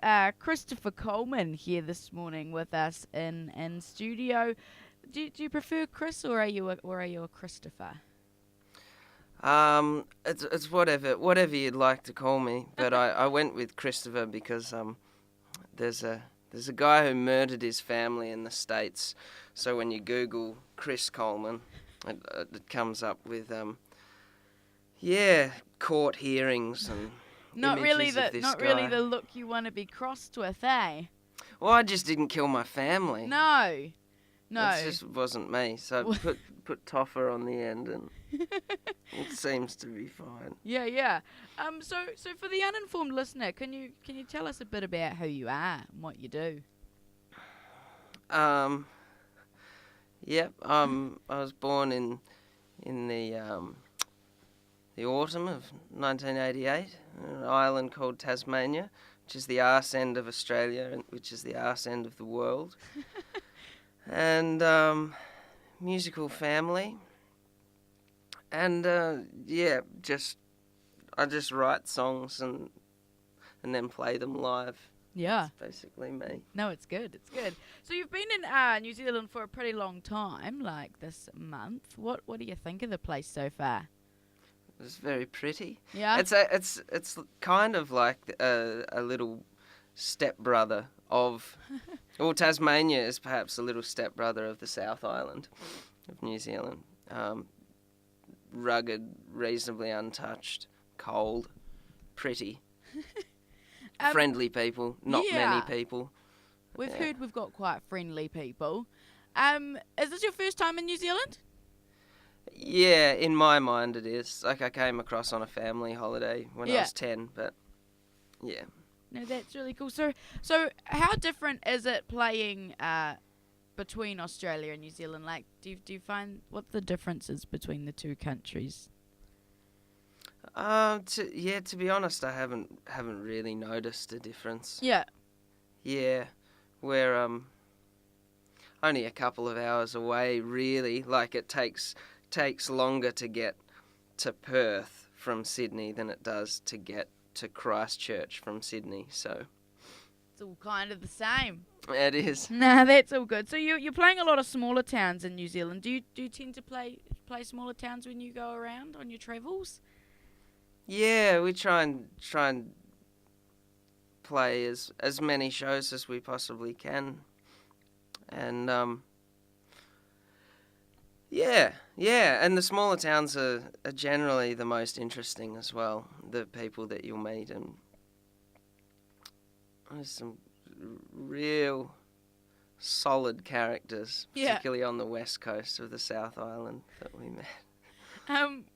have Christopher Coleman here this morning with us in studio. Do you prefer Chris or are you a Christopher? It's whatever you'd like to call me, but I went with Christopher because there's a guy who murdered his family in the States. So when you Google Chris Coleman, it comes up with court hearings and Not really images of this not guy. really the look you want to be crossed with, eh? Well, I just didn't kill my family. No. It just wasn't me. So put Toffer on the end, and it seems to be fine. Yeah. So for the uninformed listener, can you tell us a bit about who you are and what you do? Yep. I was born in the autumn of 1988 in an island called Tasmania, which is the arse end of Australia, and which is the arse end of the world. And musical family. And I just write songs and then play them live. Yeah. That's basically me. No, it's good. So you've been in New Zealand for a pretty long time, like this month. What do you think of the place so far? It's very pretty. Yeah. It's kind of like a little stepbrother of... Well, Tasmania is perhaps a little stepbrother of the South Island of New Zealand. Rugged, reasonably untouched, cold, pretty, friendly people, not many people. We've heard we've got quite friendly people. Is this your first time in New Zealand? Yeah, in my mind it is. Like, I came across on a family holiday when I was 10, but yeah. No, that's really cool. So how different is it playing between Australia and New Zealand? Like, do you find what the differences between the two countries? To be honest, I haven't really noticed a difference. Yeah. Yeah, we're only a couple of hours away, really. Like, it takes longer to get to Perth from Sydney than it does to get to Christchurch from Sydney, so It's all kind of the same. it is. Nah, that's all good. So you're playing a lot of smaller towns in New Zealand. Do you tend to play smaller towns when you go around on your travels? Yeah, we try and play as many shows as we possibly can, and and the smaller towns are generally the most interesting as well. The people that you'll meet, and there's some real solid characters, particularly on the west coast of the South Island that we met.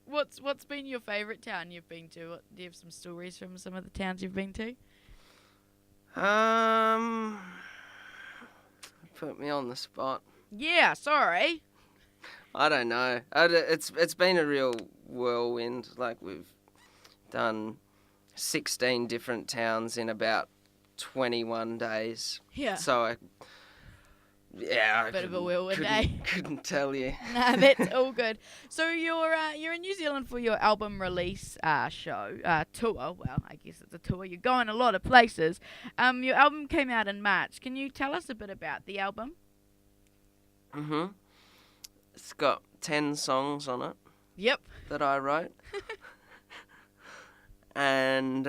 What's been your favourite town you've been to? Do you have some stories from some of the towns you've been to? Put me on the spot. Yeah, sorry. I don't know. It's been a real whirlwind. Like, we've done 16 different towns in about 21 days. Yeah. So I bit of a whirlwind, eh? Couldn't tell you. Nah, that's all good. So you're in New Zealand for your album release tour. Well, I guess it's a tour. You're going a lot of places. Your album came out in March. Can you tell us a bit about the album? Mhm. It's got 10 songs on it. Yep. That I wrote. And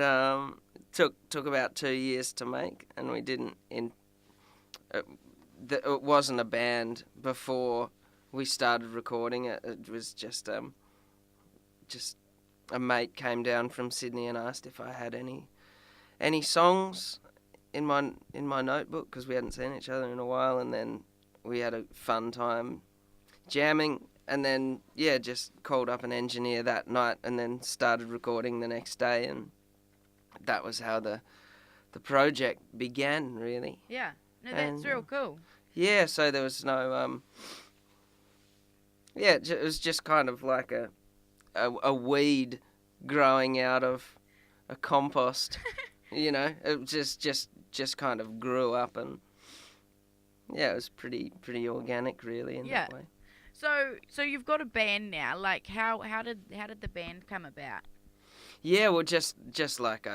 took about 2 years to make, and we didn't it wasn't a band before we started recording it. It was just a mate came down from Sydney and asked if I had any songs in my notebook, because we hadn't seen each other in a while, and then we had a fun time jamming, and then just called up an engineer that night, and then started recording the next day, and that was how the project began, really. Yeah. No, that's real cool. Yeah, so there was no it was just kind of like a weed growing out of a compost. You know, it just kind of grew up, and it was pretty organic, really, in that way. So you've got a band now. Like, how did the band come about? Yeah, well, just like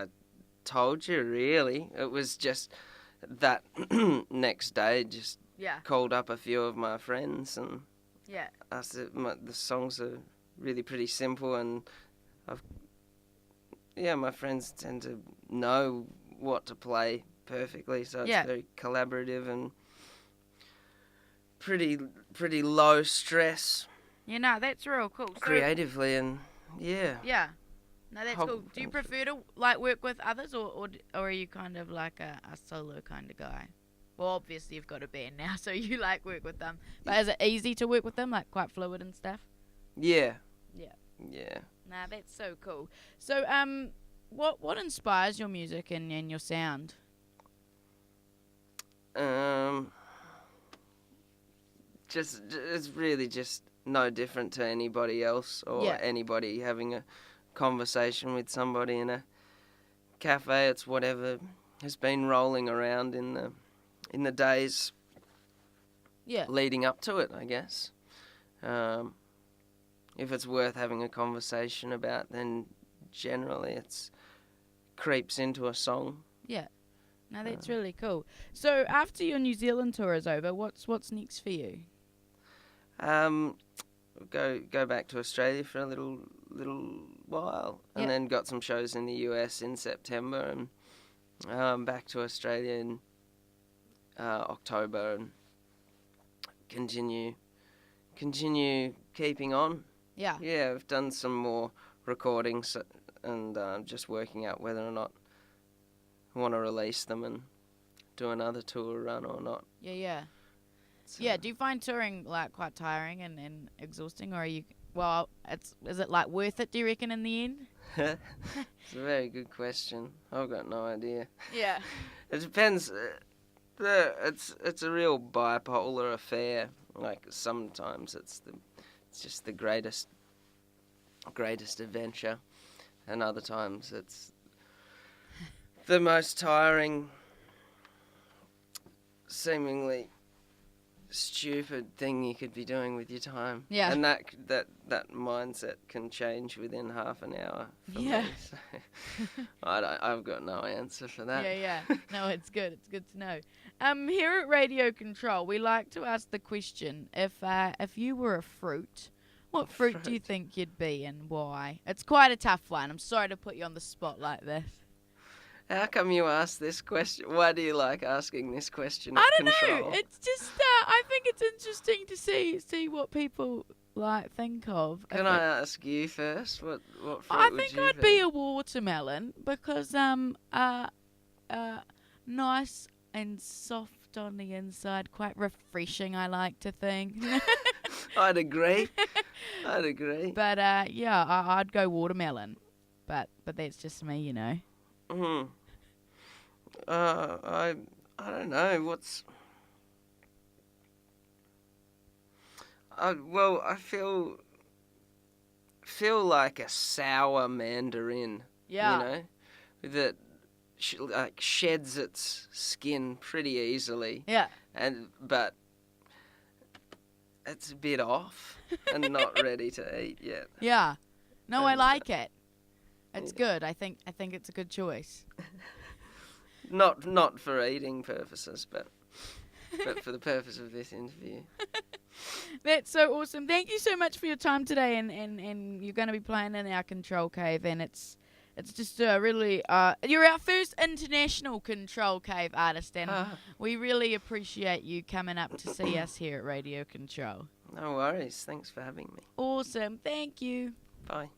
told you, really. It was just that next day, just Yeah. called up a few of my friends and Yeah. asked the songs are really pretty simple, and my friends tend to know what to play perfectly, so it's very collaborative and pretty low stress That's real cool. So, creatively, and yeah. No, that's cool. Do you prefer to work with others, or are you kind of like a solo kind of guy? Well, obviously you've got a band now, so you work with them. But is it easy to work with them, quite fluid and stuff? Yeah. Yeah. Nah, that's so cool. So, what inspires your music and your sound? It's really just no different to anybody else, or anybody having a conversation with somebody in a cafe. It's whatever has been rolling around in the days leading up to it, I guess. If it's worth having a conversation about, then generally it's creeps into a song. Yeah. No, that's really cool. So after your New Zealand tour is over, what's next for you? Go back to Australia for a little while, and then got some shows in the US in September, and back to Australia in October, and continue keeping on. Yeah. Yeah, I've done some more recordings, and just working out whether or not I want to release them and do another tour run or not. Yeah. So, do you find touring quite tiring and exhausting, or are you? Well, is it worth it? Do you reckon in the end? It's a very good question. I've got no idea. Yeah. It depends. It's a real bipolar affair. Sometimes it's just the greatest adventure, and other times it's the most tiring, seemingly stupid thing you could be doing with your time. Yeah. And that mindset can change within half an hour for me. So I've got no answer for that. Yeah. No, it's good. It's good to know. Here at Radio Control, we like to ask the question: if you were a fruit, what fruit do you think you'd be, and why? It's quite a tough one. I'm sorry to put you on the spot like this. How come you asked this question? Why do you like asking this question? I don't know. It's just I think it's interesting to see what people think of. Can I ask you first? What fruit I would think you I'd be a watermelon because nice and soft on the inside, quite refreshing. I like to think. I'd agree. But I'd go watermelon. But that's just me, you know. I don't know what's. I feel like a sour mandarin. Yeah. You know, that sheds its skin pretty easily. Yeah. But it's a bit off and not ready to eat yet. Yeah. No, I like it. It's good. I think it's a good choice. Not for eating purposes, but for the purpose of this interview. That's so awesome. Thank you so much for your time today, and you're going to be playing in our Control Cave, and it's just really you're our first international Control Cave artist, and we really appreciate you coming up to see us here at Radio Control. No worries. Thanks for having me. Awesome. Thank you. Bye.